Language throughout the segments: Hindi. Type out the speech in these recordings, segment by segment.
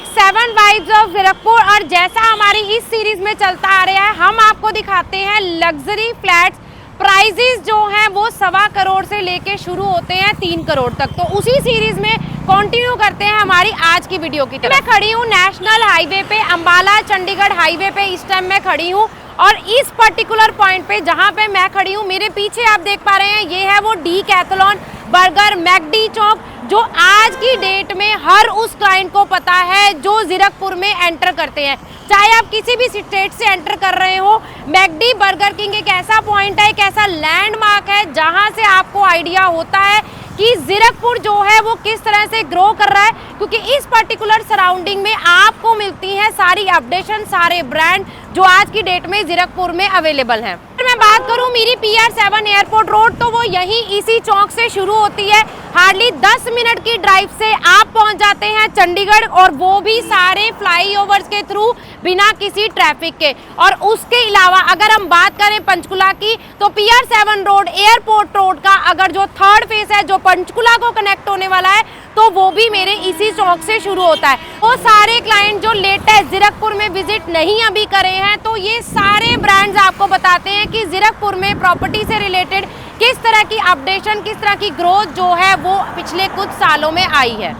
एक 7 वाइब्स ऑफ जीरकपुर। और जैसा हमारी इस सीरीज में चलता आ रहा है, हम आपको दिखाते हैं लग्जरी फ्लैट्स। प्राइजेस जो हैं वो 1.25 करोड़ से लेके शुरू होते हैं 3 करोड़ तक। तो उसी सीरीज में कंटिन्यू करते हैं हमारी आज की वीडियो की तरफ। मैं खड़ी हूँ नेशनल हाईवे पे, अंबाला चंडीगढ़ हाईवे पे इस टाइम मैं खड़ी हूँ। और इस पर्टिकुलर पॉइंट पे जहाँ पे मैं खड़ी हूँ, मेरे पीछे आप देख पा रहे हैं, ये है वो डीकैथलॉन बर्गर मैकडी चौक, जो आज की डेट में हर उस क्लाइंट को पता है जो जीरकपुर में एंटर करते हैं। चाहे आप किसी भी स्टेट से एंटर कर रहे हो, मैकडी बर्गर किंग एक ऐसा पॉइंट है, एक ऐसा लैंडमार्क है जहां से आपको आइडिया होता है कि जीरकपुर जो है वो किस तरह से ग्रो कर रहा है। क्योंकि इस पर्टिकुलर सराउंडिंग में आपको मिलती हैं सारी अपडेशन, सारे ब्रांड जो आज की डेट में जीरकपुर में अवेलेबल हैं। मैं बात करूं मेरी PR7 एयरपोर्ट रोड, तो वो यहीं इसी चौक से शुरू होती है। हार्डली 10 मिनट की ड्राइव से आप पहुंच जाते हैं चंडीगढ़, और वो भी सारे फ्लाईओवर्स के थ्रू, बिना किसी ट्रैफिक के। और उसके अलावा अगर हम बात करें पंचकुला की, तो PR7 रोड एयरपोर्ट रोड का अगर जो थर्ड फेज है, जो पंचकुला को कनेक्ट होने वाला है, तो वो भी मेरे इसी चौक से शुरू होता है। वो सारे क्लाइंट जो लेटेस्ट जीरकपुर में विजिट नहीं अभी करे हैं, तो ये सारे ब्रांड्स आपको बताते हैं कि जीरकपुर में प्रॉपर्टी से रिलेटेड किस तरह की अपडेशन, किस तरह की ग्रोथ जो है वो पिछले कुछ सालों में आई है।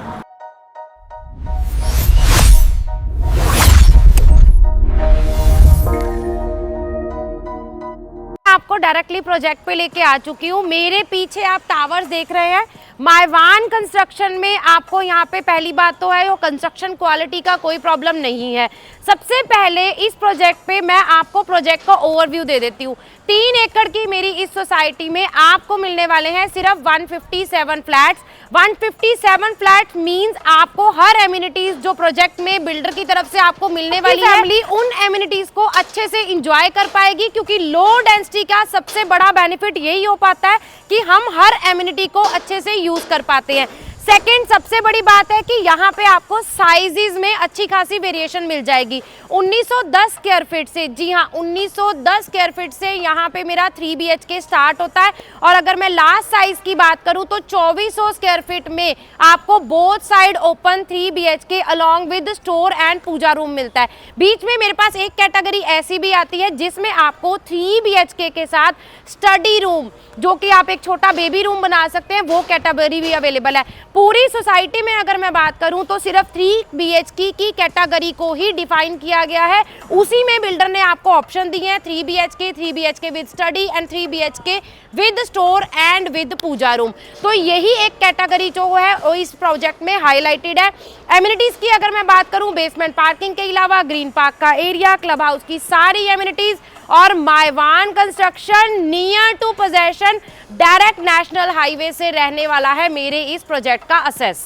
आपको डायरेक्टली प्रोजेक्ट पे लेके आ चुकी हूँ। मेरे पीछे आप टावर्स देख रहे हैं। मायवान कंस्ट्रक्शन में आपको यहाँ पे पहली बात तो है वो कंस्ट्रक्शन क्वालिटी का कोई प्रॉब्लम नहीं है। सबसे पहले इस प्रोजेक्ट पे मैं आपको प्रोजेक्ट का ओवरव्यू दे देती हूँ। 3 एकड़ की मेरी इस सोसाइटी में आपको मिलने वाले हैं सिर्फ 157 फ्लैट्स। 157 फ्लैट मींस आपको हर एमिनिटीज जो प्रोजेक्ट में बिल्डर की तरफ से आपको मिलने वाली है, फैमिली उन एमिनिटीज को अच्छे से एंजॉय कर पाएगी। क्योंकि लो डेंसिटी का सबसे बड़ा बेनिफिट यही हो पाता है कि हम हर एमिनिटी को अच्छे से यूज कर पाते हैं। सेकेंड सबसे बड़ी बात है कि यहाँ पे आपको साइजेस में अच्छी खासी वेरिएशन मिल जाएगी। 1910 स्क्वायर फीट से, जी हाँ 1910 स्क्वायर फीट से यहाँ पे मेरा 3 BHK स्टार्ट होता है। और अगर मैं लास्ट साइज की बात करूँ तो 2400 स्क्वायर फीट में आपको both side open 3 BHK along with store and puja room मिलता है। बीच में मेरे पास एक कैटेगरी ऐसी भी आती है जिसमें आपको 3 BHK के साथ स्टडी रूम, जो कि आप एक छोटा बेबी रूम बना सकते हैं, वो कैटेगरी भी अवेलेबल है। पूरी सोसाइटी में अगर मैं बात करूं तो सिर्फ 3 BHK की कैटेगरी को ही डिफाइन किया गया है। उसी में बिल्डर ने आपको ऑप्शन दिए हैं 3 BHK, 3 BHK with study and 3 BHK with store and with puja room. तो यही एक कैटेगरी जो है वो इस प्रोजेक्ट में हाईलाइटेड है। एमिनिटीज की अगर मैं बात करूं, बेसमेंट पार्किंग के अलावा ग्रीन पार्क का एरिया, क्लब हाउस की सारी एमिनिटीज, और मायवान construction near to possession direct national highway से रहने वाला है मेरे इस प्रोजेक्ट का असेस।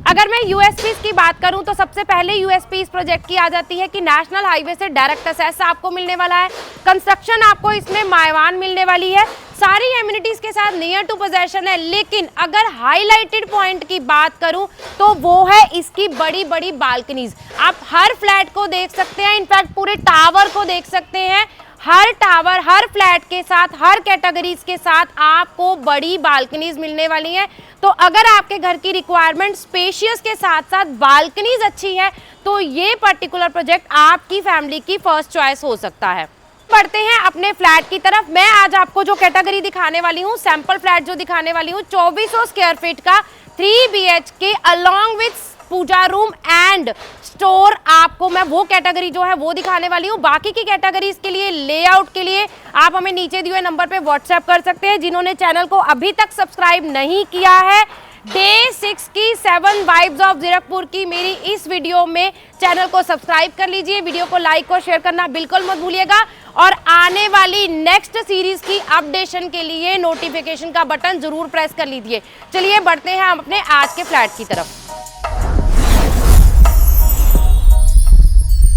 अगर मैं यूएसपी की बात करूं तो सबसे पहले यूएसपी इस प्रोजेक्ट की आ जाती है कि नेशनल हाईवे से डायरेक्ट असेस आपको मिलने वाला है। कंस्ट्रक्शन आपको इसमें मायवान मिलने वाली है, सारी एमिनिटीज के साथ नियर टू पोजेशन है। लेकिन अगर हाईलाइटेड पॉइंट की बात करूं तो वो है इसकी बड़ी बड़ी बालकनीज। आप हर फ्लैट को देख सकते हैं, इनफैक्ट पूरे टावर को देख सकते हैं। हर टावर, हर फ्लैट के साथ, हर कैटेगरीज के साथ आपको बड़ी बालकनीज मिलने वाली हैं। तो अगर आपके घर की रिक्वायरमेंट स्पेशियस के साथ साथ बालकनीज अच्छी है, तो ये पर्टिकुलर प्रोजेक्ट आपकी फैमिली की फर्स्ट चॉइस हो सकता है। बढ़ते हैं अपने फ्लैट की तरफ। मैं आज आपको जो कैटेगरी दिखाने वाली हूँ, सैंपल फ्लैट जो दिखाने वाली हूँ, 2400 स्क्वायर फीट का 3 BHK along with puja room and store, आपको मैं वो कैटेगरी जो है वो दिखाने वाली हूँ। बाकी की कैटेगरीज के लिए, लेआउट के लिए आप हमें नीचे दिए हुए नंबर पे व्हाट्सएप कर सकते हैं। जिन्होंने चैनल को अभी तक सब्सक्राइब नहीं किया है, डे 6 की 7 वाइब्स ऑफ जीरकपुर की मेरी इस वीडियो में चैनल को सब्सक्राइब कर लीजिए। वीडियो को लाइक और शेयर करना बिल्कुल मत भूलिएगा। और आने वाली नेक्स्ट सीरीज की अपडेशन के लिए नोटिफिकेशन का बटन जरूर प्रेस कर लीजिए। चलिए बढ़ते हैं हम अपने आज के फ्लैट की तरफ।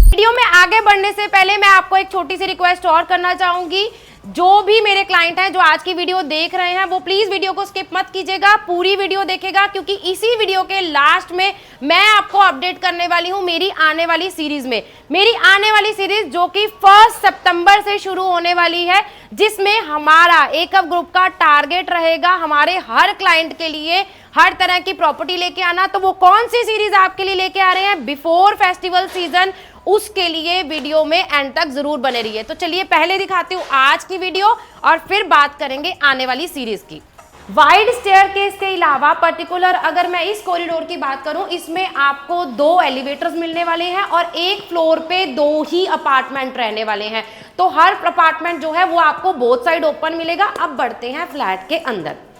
वीडियो में आगे बढ़ने से पहले मैं आपको एक छोटी सी रिक्वेस्ट और करना चाहूंगी। जो भी मेरे क्लाइंट हैं जो आज की वीडियो देख रहे हैं वो प्लीज वीडियो को स्किप मत कीजिएगा, पूरी वीडियो देखिएगा, क्योंकि इसी वीडियो के लास्ट में मैं आपको अपडेट करने वाली हूं मेरी आने वाली सीरीज में। मेरी आने वाली सीरीज जो कि 1 सितंबर से शुरू होने वाली है, जिसमें हमारा एकअप ग्रुप का टारगेट रहेगा हमारे हर क्लाइंट के लिए हर तरह की प्रॉपर्टी लेके आना। तो वो कौन सी सीरीज आपके लिए लेके आ रहे हैं बिफोर फेस्टिवल सीजन, उसके लिए वीडियो में एंड तक जरूर बने रहिए। तो चलिए पहले दिखाती हूँ आज की वीडियो और फिर बात करेंगे आने वाली सीरीज की। वाइड स्टेयरकेस के अलावा पर्टिकुलर अगर मैं इस कॉरिडोर की बात करूं, इसमें आपको 2 एलिवेटर्स मिलने वाले हैं और एक फ्लोर पे 2 ही अपार्टमेंट रहने वाले हैं। तो हर अपार्टमेंट जो है वो आपको बोथ साइड ओपन मिलेगा। अब बढ़ते हैं फ्लैट के अंदर।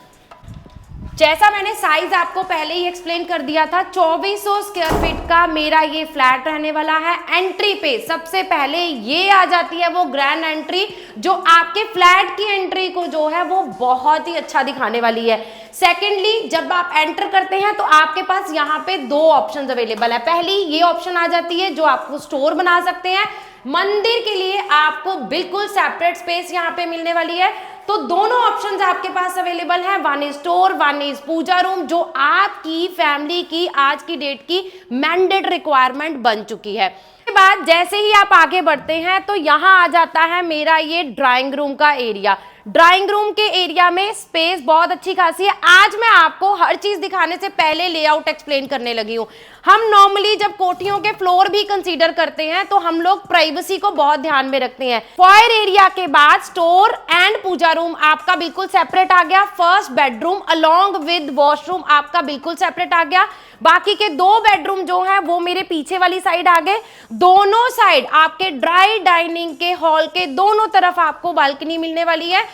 जैसा मैंने साइज आपको पहले ही एक्सप्लेन कर दिया था, 2400 स्क्वायर फीट का मेरा ये फ्लैट रहने वाला है। एंट्री पे सबसे पहले ये आ जाती है वो ग्रैंड एंट्री, जो आपके फ्लैट की एंट्री को जो है वो बहुत ही अच्छा दिखाने वाली है। सेकेंडली, जब आप एंटर करते हैं तो आपके पास यहाँ पे 2 ऑप्शंस अवेलेबल है। पहली ये ऑप्शन आ जाती है जो आपको स्टोर बना सकते हैं। मंदिर के लिए आपको बिल्कुल सेपरेट स्पेस यहाँ पे मिलने वाली है। तो दोनों ऑप्शंस आपके पास अवेलेबल हैं, 1 is store, 1 is puja room, जो आपकी फैमिली की आज की डेट की मैंडेट रिक्वायरमेंट बन चुकी है। उसके बाद जैसे ही आप आगे बढ़ते हैं तो यहाँ आ जाता है मेरा ये ड्राइंग रूम का एरिया। ड्राइंग रूम के एरिया में स्पेस बहुत अच्छी खासी है। आज मैं आपको हर चीज दिखाने से पहले लेआउट एक्सप्लेन करने लगी हूँ। हम नॉर्मली जब कोठियों के फ्लोर भी कंसीडर करते हैं तो हम लोग प्राइवेसी को बहुत ध्यान में रखते हैं। फॉयर एरिया के बाद स्टोर एंड पूजा रूम आपका बिल्कुल सेपरेट आ गया। First bedroom along with washroom आपका बिल्कुल सेपरेट आ गया। बाकी के 2 बेडरूम जो है वो मेरे पीछे वाली साइड आ गए। दोनों साइड आपके ड्राई डाइनिंग के हॉल के दोनों तरफ आपको बालकनी मिलने वाली है।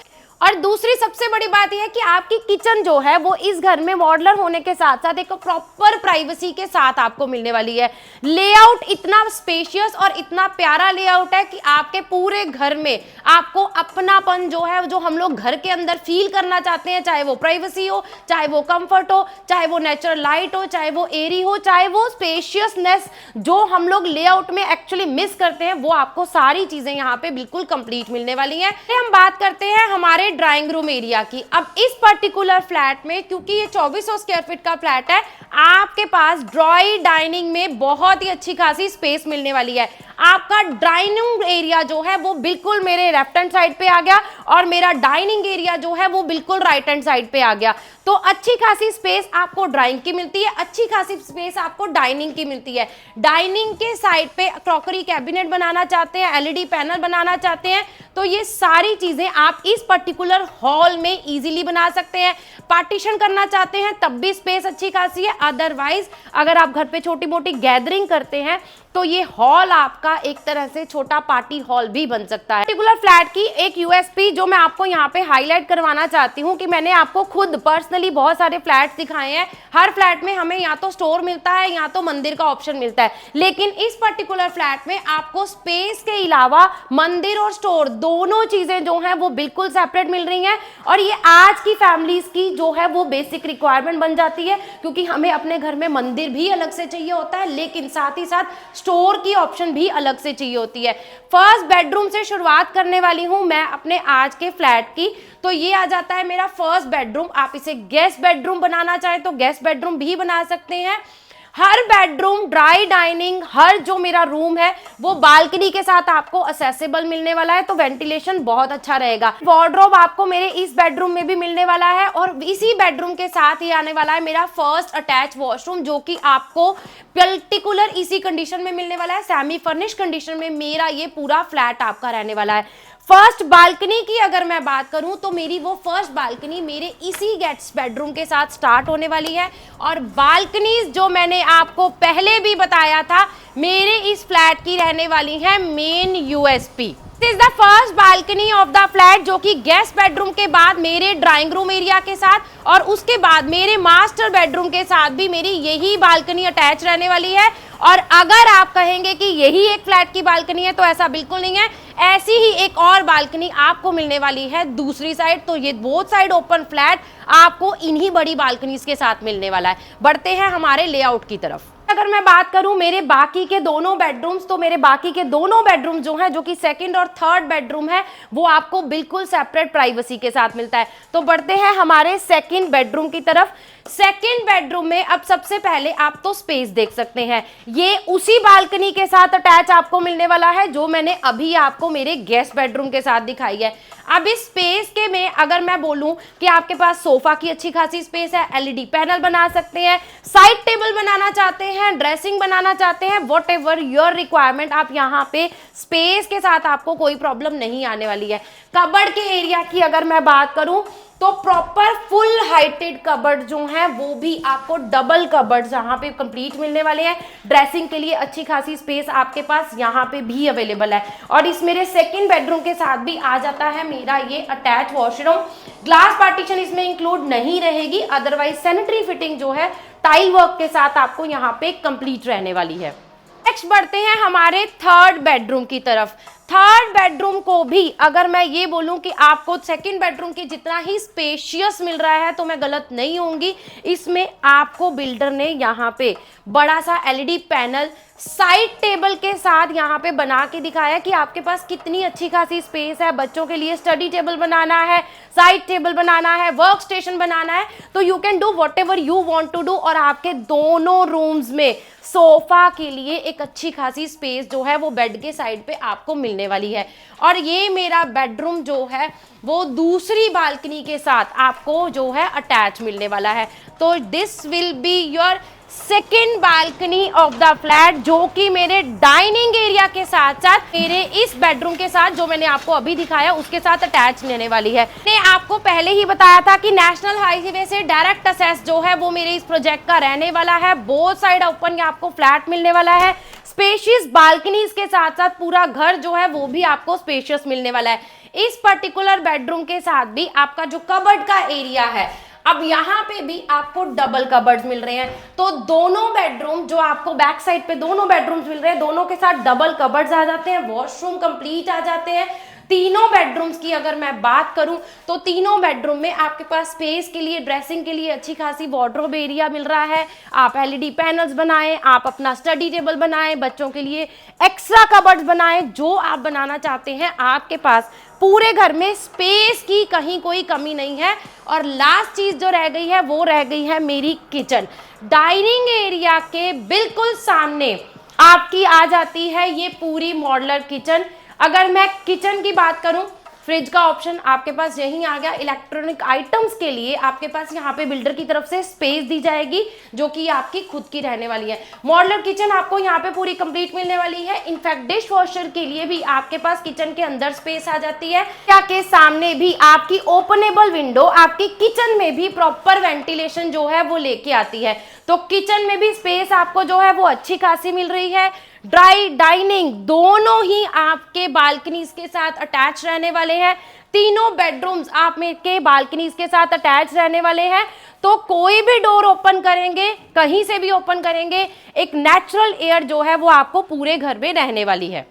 और दूसरी सबसे बड़ी बात यह है कि आपकी किचन जो है वो इस घर में मॉडलर होने के साथ साथ एक प्रॉपर प्राइवेसी के साथ आपको मिलने वाली है। लेआउट इतना स्पेशियस और इतना प्यारा लेआउट है कि आपके पूरे घर में आपको अपनापन जो है, जो हम लोग घर के अंदर फील करना चाहते हैं, चाहे वो प्राइवेसी हो, चाहे वो कंफर्ट हो, चाहे वो नेचुरल लाइट हो, चाहे वो एरी हो, चाहे वो स्पेशियसनेस जो हम लोग लेआउट में एक्चुअली मिस करते हैं, वो आपको सारी चीजें यहाँ पे बिल्कुल कंप्लीट मिलने वाली हैं। हम बात करते हैं हमारे ड्राइंग रूम एरिया की। अब इस पर्टिकुलर फ्लैट में, क्योंकि ये 2400 स्क्वायर फीट का फ्लैट है, आपके पास ड्राई डाइनिंग में बहुत ही अच्छी खासी स्पेस मिलने वाली है। आपका डाइनिंग एरिया जो है वो बिल्कुल मेरे लेफ्ट हैंड साइड पे आ गया और मेरा डाइनिंग एरिया जो है वो बिल्कुल राइट हैंड साइड पे आ गया। तो अच्छी खासी स्पेस आपको ड्राइंग की मिलती है, अच्छी खासी स्पेस आपको डाइनिंग की मिलती है। डाइनिंग के साइड पे क्रॉकरी कैबिनेट बनाना चाहते हैं, एलईडी पैनल बनाना चाहते हैं, तो ये सारी चीजें आप इस पर्टिकुलर हॉल में इजीली बना सकते हैं। पार्टीशन करना चाहते हैं तब भी स्पेस अच्छी खासी है। अदरवाइज अगर आप घर पे छोटी मोटी गैदरिंग करते हैं तो ये हॉल आपका एक तरह से छोटा पार्टी हॉल भी बन सकता है। पर्टिकुलर फ्लैट की एक यूएसपी जो मैं आपको यहाँ पे हाईलाइट करवाना चाहती हूँ कि मैंने आपको खुद पर्सनली बहुत सारे फ्लैट्स दिखाए हैं। हर फ्लैट में हमें या तो स्टोर मिलता है या तो मंदिर का ऑप्शन मिलता है, लेकिन इस पर्टिकुलर फ्लैट में आपको स्पेस के अलावा मंदिर और स्टोर दोनों चीजें जो हैं वो बिल्कुल सेपरेट मिल रही हैं। और ये आज की फैमिलीज की जो है वो बेसिक रिक्वायरमेंट बन जाती है, क्योंकि हमें अपने घर में मंदिर भी अलग से चाहिए होता है, लेकिन साथ ही साथ स्टोर की ऑप्शन भी अलग से चाहिए होती है। फर्स्ट बेडरूम से शुरुआत करने वाली हूं मैं अपने आज के फ्लैट की। तो ये आ जाता है मेरा फर्स्ट बेडरूम। आप इसे गेस्ट बेडरूम बनाना चाहें तो गेस्ट बेडरूम भी बना सकते हैं। हर बेडरूम, ड्राई डाइनिंग, हर जो मेरा रूम है वो बालकनी के साथ आपको असेसिबल मिलने वाला है, तो वेंटिलेशन बहुत अच्छा रहेगा। वार्डरोब आपको मेरे इस बेडरूम में भी मिलने वाला है और इसी बेडरूम के साथ ही आने वाला है मेरा फर्स्ट अटैच वॉशरूम, जो कि आपको पर्टिकुलर इसी कंडीशन में मिलने वाला है। सेमी फर्निश कंडीशन में मेरा ये पूरा फ्लैट आपका रहने वाला है। फर्स्ट बालकनी की अगर मैं बात करूं तो मेरी वो फर्स्ट बालकनी मेरे इसी गेस्ट बेडरूम के साथ स्टार्ट होने वाली है। और बालकनीज जो मैंने आपको पहले भी बताया था, मेरे इस फ्लैट की रहने वाली है main USP. This is the first balcony of the flat, जो कि गेस्ट बेडरूम के बाद मेरे ड्राइंग रूम एरिया के साथ और उसके बाद मेरे मास्टर बेडरूम के साथ भी मेरी यही बालकनी अटैच रहने वाली है। और अगर आप कहेंगे कि यही एक फ्लैट की बालकनी है, तो ऐसा बिल्कुल नहीं है। ऐसी ही एक और बालकनी आपको मिलने वाली है दूसरी साइड। तो ये बोथ साइड ओपन फ्लैट आपको इन्हीं बड़ी बालकनीज के साथ मिलने वाला है। बढ़ते हैं हमारे लेआउट की तरफ। अगर मैं बात करूं मेरे बाकी के दोनों बेडरूम्स, तो मेरे बाकी के दोनों बेडरूम जो हैं, जो कि सेकंड और थर्ड बेडरूम है, वो आपको बिल्कुल सेपरेट प्राइवेसी के साथ मिलता है। तो बढ़ते हैं हमारे सेकंड बेडरूम की तरफ। सेकंड बेडरूम में अब सबसे पहले आप तो स्पेस देख सकते हैं, ये उसी बालकनी के साथ अटैच आपको मिलने वाला है जो मैंने अभी आपको मेरे गेस्ट बेडरूम के साथ दिखाई है। अब इस स्पेस के में अगर मैं बोलूं कि आपके पास सोफा की अच्छी खासी स्पेस है, एलईडी पैनल बना सकते हैं, साइड टेबल बनाना चाहते हैं, ड्रेसिंग बनाना चाहते हैं, वॉट एवर योर रिक्वायरमेंट, आप यहाँ पे स्पेस के साथ आपको कोई प्रॉब्लम नहीं आने वाली है। कबर्ड के एरिया की अगर मैं बात करूं तो प्रॉपर फुल हाइटेड कबर्ड जो है वो भी आपको डबल कबर्ड जहां पे कंप्लीट मिलने वाले हैं। ड्रेसिंग के लिए अच्छी खासी स्पेस आपके पास यहाँ पे भी अवेलेबल है। और इस मेरे सेकंड बेडरूम के साथ भी आ जाता है मेरा ये अटैच वॉशरूम। ग्लास पार्टीशन इसमें इंक्लूड नहीं रहेगी, अदरवाइज सैनिटरी फिटिंग जो है टाइल वर्क के साथ आपको यहाँ पे कंप्लीट रहने वाली है। नेक्स्ट बढ़ते हैं हमारे थर्ड बेडरूम की तरफ। थर्ड बेडरूम को भी अगर मैं ये बोलूं कि आपको सेकंड बेडरूम की जितना ही स्पेशियस मिल रहा है तो मैं गलत नहीं होंगी। इसमें आपको बिल्डर ने यहाँ पे बड़ा सा एलईडी पैनल साइड टेबल के साथ यहाँ पे बना के दिखाया कि आपके पास कितनी अच्छी खासी स्पेस है। बच्चों के लिए स्टडी टेबल बनाना है, साइड टेबल बनाना है, वर्क स्टेशन बनाना है, तो you can do whatever you want to do. और आपके दोनों रूम्स में सोफा के लिए एक अच्छी खासी स्पेस जो है वो बेड के साइड पे आपको मिलने वाली है। और ये मेरा बेडरूम जो है वो दूसरी बालकनी के साथ आपको जो है अटैच मिलने वाला है। तो this will be your second balcony of the flat, जो कि मेरे डाइनिंग एरिया के साथ साथ मेरे इस बेडरूम के साथ जो मैंने आपको अभी दिखाया उसके साथ अटैच लेने वाली है। मैंने आपको पहले ही बताया था कि नेशनल हाईवे से डायरेक्ट असेस जो है वो मेरे इस प्रोजेक्ट का रहने वाला है। बोथ साइड ओपन आपको फ्लैट मिलने वाला है। स्पेशियस बालकनीज के साथ साथ पूरा घर जो है वो भी आपको स्पेशियस मिलने वाला है। इस पर्टिकुलर बेडरूम के साथ भी आपका जो कबर्ड का एरिया है, अब यहाँ पे भी आपको डबल कबर्ड्स मिल रहे हैं। तो दोनों बेडरूम जो आपको बैक साइड पे दोनों बेडरूम्स मिल रहे हैं, दोनों के साथ डबल कबर्ड्स आ जाते हैं, वॉशरूम कंप्लीट आ जाते हैं। तीनों बेडरूम्स की अगर मैं बात करूं तो तीनों बेडरूम में आपके पास स्पेस के लिए, ड्रेसिंग के लिए अच्छी खासी वार्डरोब एरिया मिल रहा है। आप एलईडी पैनल्स बनाएं, आप अपना स्टडी टेबल बनाएं, बच्चों के लिए एक्स्ट्रा कबर्ड्स बनाएं, जो आप बनाना चाहते हैं आपके पास पूरे घर में स्पेस की कहीं कोई कमी नहीं है। और लास्ट चीज जो रह गई है वो रह गई है मेरी किचन। डाइनिंग एरिया के बिल्कुल सामने आपकी आ जाती है ये पूरी मॉड्यूलर किचन। अगर मैं किचन की बात करूं, फ्रिज का ऑप्शन आपके पास यहीं आ गया। इलेक्ट्रॉनिक आइटम्स के लिए आपके पास यहाँ पे बिल्डर की तरफ से स्पेस दी जाएगी जो कि आपकी खुद की रहने वाली है। मॉड्यूलर किचन आपको यहाँ पे पूरी कंप्लीट मिलने वाली है। इनफैक्ट डिश वॉशर के लिए भी आपके पास किचन के अंदर स्पेस आ जाती है। क्या के सामने भी आपकी ओपनेबल विंडो आपकी किचन में भी प्रॉपर वेंटिलेशन जो है वो लेके आती है। तो किचन में भी स्पेस आपको जो है वो अच्छी खासी मिल रही है। ड्राई डाइनिंग दोनों ही आपके बालकनीज के साथ अटैच रहने वाले हैं। तीनों बेडरूम्स आप में के बालकनीज के साथ अटैच रहने वाले हैं। तो कोई भी डोर ओपन करेंगे, कहीं से भी ओपन करेंगे, एक नेचुरल एयर जो है वो आपको पूरे घर में रहने वाली है।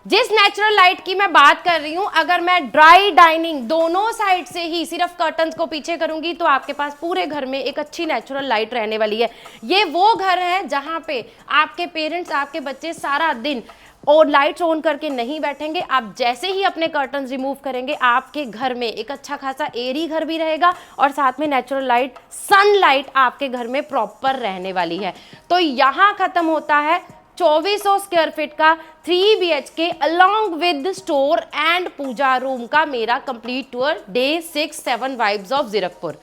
जिस नेचुरल लाइट की मैं बात कर रही हूं, अगर मैं ड्राई डाइनिंग दोनों साइड से ही सिर्फ कर्टन्स को पीछे करूंगी तो आपके पास पूरे घर में एक अच्छी नेचुरल लाइट रहने वाली है। ये वो घर है जहां पे आपके पेरेंट्स, आपके बच्चे सारा दिन और लाइट्स ऑन करके नहीं बैठेंगे। आप जैसे ही अपने कर्टन्स रिमूव करेंगे आपके घर में एक अच्छा खासा एयरी घर भी रहेगा और साथ में नेचुरल लाइट, सनलाइट आपके घर में प्रॉपर रहने वाली है। तो यहाँ खत्म होता है 2400 स्क्वायर फीट का 3 BHK along with store and puja room का मेरा complete tour day 6-7 vibes of Zirakpur.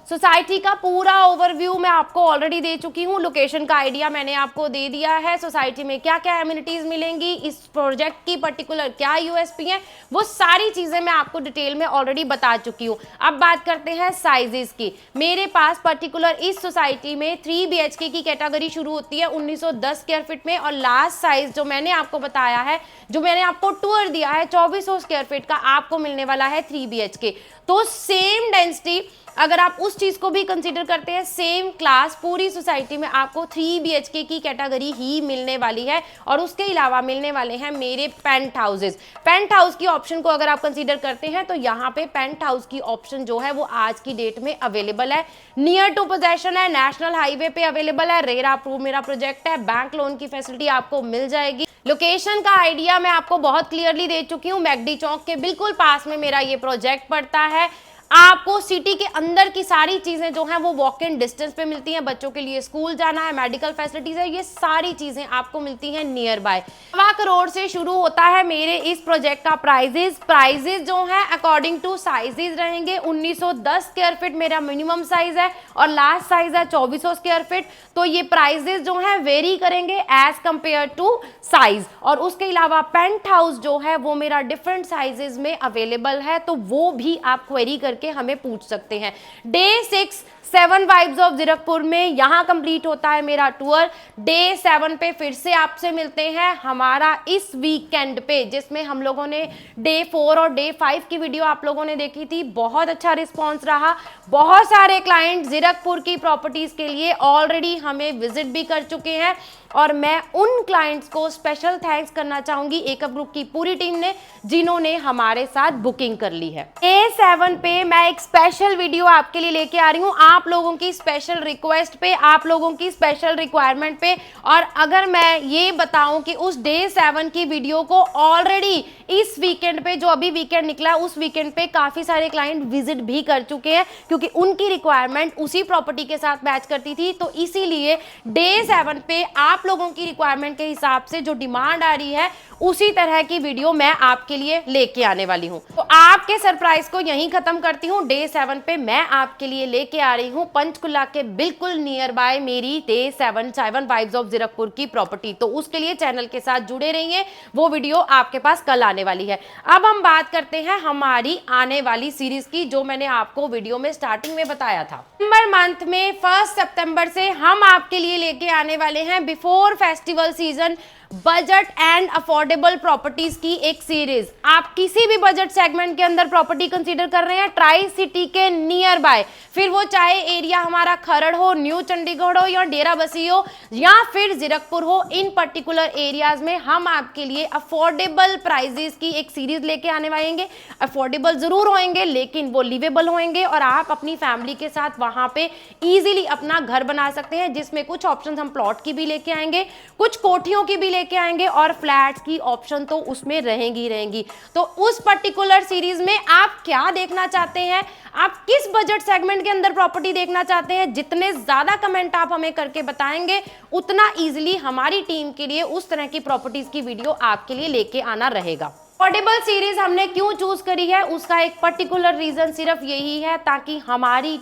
Society का पूरा ओवरव्यू मैं आपको ऑलरेडी दे चुकी हूँ। लोकेशन का आइडिया मैंने आपको दे दिया है। सोसाइटी में क्या क्या एमिनिटीज मिलेंगी, इस प्रोजेक्ट की पर्टिकुलर क्या यूएसपी है, वो सारी चीजें मैं आपको डिटेल में ऑलरेडी बता चुकी हूँ। अब बात करते हैं साइजेस की। मेरे पास पर्टिकुलर इस सोसाइटी में 3 BHK की कैटेगरी शुरू होती है 1910 स्क्वायर फीट में और लास्ट साइज जो मैंने आपको बताया है, जो मैंने आपको टूर दिया है 2400 स्क्वायर फीट का, आपको मिलने वाला है 3 BHK। तो सेम डेंसिटी अगर आप उस चीज को भी कंसीडर करते हैं, सेम क्लास पूरी सोसाइटी में आपको 3 BHK की कैटेगरी ही मिलने वाली है। और उसके अलावा मिलने वाले हैं मेरे पेंट हाउसेस। पेंट हाउस की ऑप्शन को अगर आप कंसीडर करते हैं तो यहाँ पे पेंट हाउस की ऑप्शन जो है वो आज की डेट में अवेलेबल है, नियर टू पोजेशन है, नेशनल हाईवे पे अवेलेबल है, रेरा अप्रूव मेरा प्रोजेक्ट है, बैंक लोन की फैसिलिटी आपको मिल जाएगी। लोकेशन का आइडिया मैं आपको बहुत क्लियरली दे चुकी हूँ, मैकडी चौक के बिल्कुल पास में मेरा ये प्रोजेक्ट पड़ता है। आपको सिटी के अंदर की सारी चीजें जो हैं वो वॉक इन डिस्टेंस पे मिलती हैं। बच्चों के लिए स्कूल जाना है, मेडिकल फैसिलिटीज है, ये सारी चीजें आपको मिलती हैं नियर बाय। 1.25 करोड़ से शुरू होता है मेरे इस प्रोजेक्ट का प्राइजेस जो हैं अकॉर्डिंग टू साइजेस रहेंगे। 1910 स्क्वायर फीट मेरा मिनिमम साइज है और लास्ट साइज है 2400 स्क्वायर फीट। तो ये प्राइजेस जो हैं वेरी करेंगे एज कंपेयर टू साइज। और उसके अलावा पेंट हाउस जो है वो मेरा डिफरेंट साइजेस में अवेलेबल है, तो वो भी आप क्वेरी करके हमें पूछ सकते हैं। डे 6 7 वाइब्स ऑफ जीरकपुर में यहाँ कंप्लीट होता है मेरा टूर। डे 7 पे फिर से आपसे मिलते हैं हमारा इस वीकेंड पे, जिसमें हम लोगों ने डे 4 और डे 5 की वीडियो आप लोगों ने देखी थी। बहुत अच्छा रिस्पॉन्स रहा, बहुत सारे क्लाइंट जीरकपुर की प्रॉपर्टीज के लिए ऑलरेडी हमें विजिट भी कर चुके हैं और मैं उन क्लाइंट्स को स्पेशल थैंक्स करना चाहूंगी एकअप ग्रुप की पूरी टीम ने, जिन्होंने हमारे साथ बुकिंग कर ली है। A7 पे मैं एक स्पेशल वीडियो आपके लिए लेके आ रही हूँ, आप लोगों की स्पेशल रिक्वेस्ट पे, आप लोगों की स्पेशल रिक्वायरमेंट पे। और अगर मैं ये बताऊं कि उस डे 7 की वीडियो को ऑलरेडी इस वीकेंड पे, जो अभी वीकेंड निकला, उस वीकेंड पे काफी सारे क्लाइंट विजिट भी कर चुके हैं, क्योंकि उनकी रिक्वायरमेंट उसी प्रॉपर्टी के साथ मैच करती थी। तो इसीलिए डे 7 पे आप लोगों की रिक्वायरमेंट के हिसाब से जो डिमांड आ रही है उसी तरह की वीडियो मैं आपके लिए लेके आने वाली हूं। तो आपके सरप्राइज को यहीं खत्म करती हूं। डे 7 पे मैं आपके लिए लेके आ रही हूं पंचकुला के बिल्कुल नियर बाय मेरी डे 7 वाइब्स ऑफ जीरकपुर की प्रॉपर्टी। तो उसके लिए चैनल के साथ जुड़े रहिए, वो वीडियो आपके पास कल आने वाली है। अब हम बात करते हैं हमारी आने वाली सीरीज की, जो मैंने आपको वीडियो में स्टार्टिंग में बताया था। सितंबर मंथ में 1 सितंबर से हम आपके लिए लेके आने वाले हैं before festival season budget and affordable properties की एक सीरीज। आप किसी भी बजट सेगमेंट के अंदर प्रॉपर्टी कंसीडर कर रहे हैं ट्राई सिटी के नियर बाय, फिर वो चाहे एरिया हमारा खरड़ हो, न्यू चंडीगढ़ हो या डेरा बसी हो या फिर जीरकपुर हो, इन पर्टिकुलर एरियाज में हम आपके लिए अफोर्डेबल प्राइजेस की एक सीरीज लेके आने वालेंगे। अफोर्डेबल जरूर होंगे लेकिन वो लिवेबल होंगे और आप अपनी फैमिली के साथ वहां पे इजीली अपना घर बना सकते हैं, जिसमें कुछ ऑप्शन हम प्लॉट की भी लेके आएंगे, कुछ कोठियों की भी लेके आएंगे और फ्लैट्स की ऑप्शन तो उसमें रहेंगी। तो उस पर्टिकुलर सीरीज में आप क्या देखना चाहते हैं, आप किस बजट सेगमेंट के अंदर प्रॉपर्टी देखना चाहते हैं, जितने ज्यादा कमेंट आप हमें करके बताएंगे उतना इजीली हमारी टीम के लिए उस तरह की प्रॉपर्टीज की वीडियो आपके लिए लेके आना रहेगा। अफोर्डेबल सीरीज हमने क्यों चूज करी है, उसका एक पर्टिकुलर रीजन सिर्फ यही है ताकि हमारी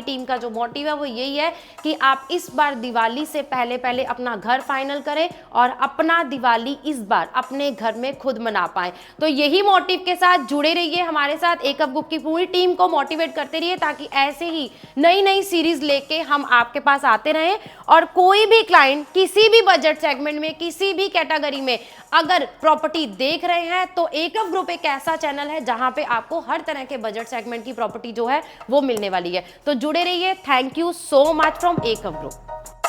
टीम का जो मोटिव है वो यही है कि आप इस बार दिवाली से पहले अपना घर फाइनल करें और अपना दिवाली इस बार अपने घर में खुद मना पाएं। तो यही मोटिव के साथ जुड़े रहिए हमारे साथ, एकअप ग्रुप की पूरी टीम को मोटिवेट करते रहिए ताकि ऐसे ही नई सीरीज लेके हम आपके पास आते रहें। और कोई भी क्लाइंट किसी भी बजट सेगमेंट में, किसी भी कैटेगरी में अगर प्रॉपर्टी देख रहे हैं तो एकअप ग्रुप एक ऐसा चैनल है जहां पे आपको हर तरह के बजट सेगमेंट की प्रॉपर्टी जो है वो मिलने वाली है। तो जुड़े रहिए। Thank you so much from एकअप ग्रुप।